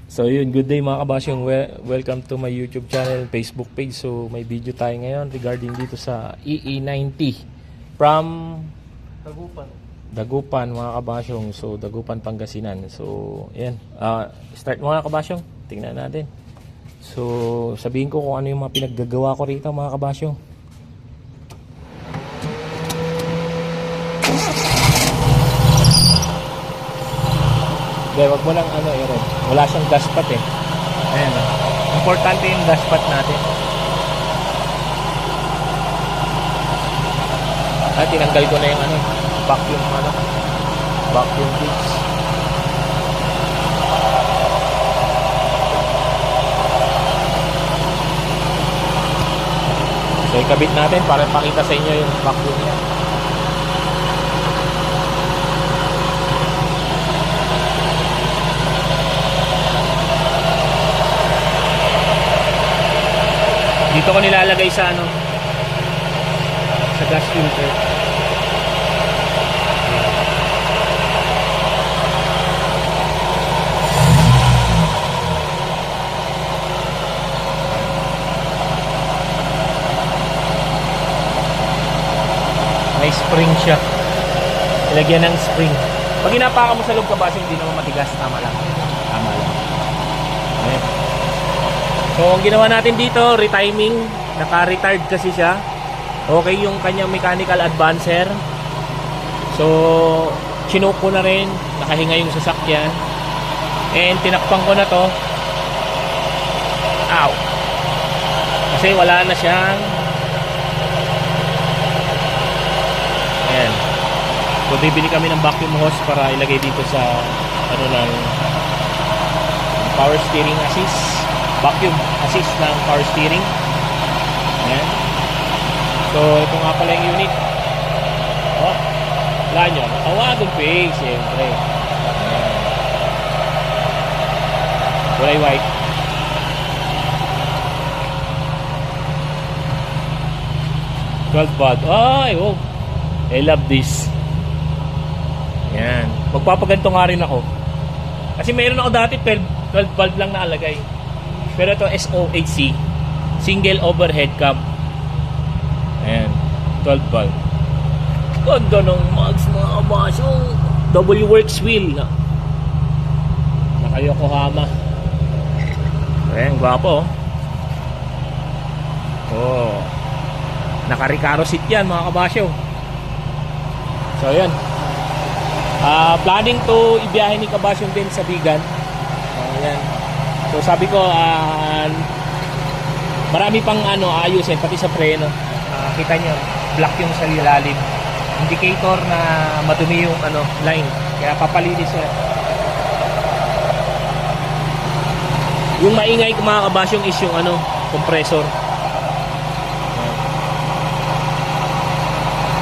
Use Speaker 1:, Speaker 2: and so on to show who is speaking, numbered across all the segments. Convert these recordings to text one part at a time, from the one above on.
Speaker 1: So yun, good day mga kabasyong. Welcome to my YouTube channel, Facebook page. So may video tayo ngayon regarding dito sa EE90 from Dagupan mga kabasyong. So Dagupan, Pangasinan. So yan, start mga kabasyong. Tingnan natin. So sabihin ko kung ano yung mga pinaggagawa ko rito mga kabasyong. Okay, wag mo lang Aaron. Wala siyang dashpot eh. Ayan. Importante yung dashpot natin. Tinanggal ko na yung vacuum tubes. So ikabit natin para pakita sa inyo yung vacuum niya. Dito ko nilalagay sa sa gas filter. May spring siya. Ilagyan ng spring. Pag inapakan mo sa loob kabasa, hindi naman matigas. Tama lang. Okay. So, ang ginawa natin dito, retiming. Naka-retard kasi siya. Okay yung kanyang mechanical advancer. So, chinook ko na rin. Nakahinga yung sasakyan. And tinakpan ko na to. Ow! Kasi wala na siyang. Ayan. So, bibili kami ng vacuum hose para ilagay dito sa ng power steering assist. Vacuum assist ng power steering. Ayan. So ito nga pala yung unit. Wala nyo, nakawagon face siyempre. Kulay white. $12. Ay, oh, I love this. Ayan. Magpapaganto nga rin ako. Kasi mayroon ako dati 12 bulb lang nalagay. Pero ito SOHC, single overhead cam. Ayan, 12 bulb. Ganda ng mags mga kabasyong. Double works wheel. Naka Yokohama. Ayan, gwapo. Oh, naka Recaro seat yan mga kabasyo. So ayan, planning to ibiyahe ni kabasyong din sa Bigan. Ayan. So sabi ko marami pang ayusin pati sa preno. Kita nyo black yung sa ilalim, indicator na madumi yung line, kaya papalinis siya. Yung maingay mga kabasyong is yung compressor.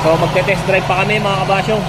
Speaker 1: So magte-test drive pa kami mga kabasyong.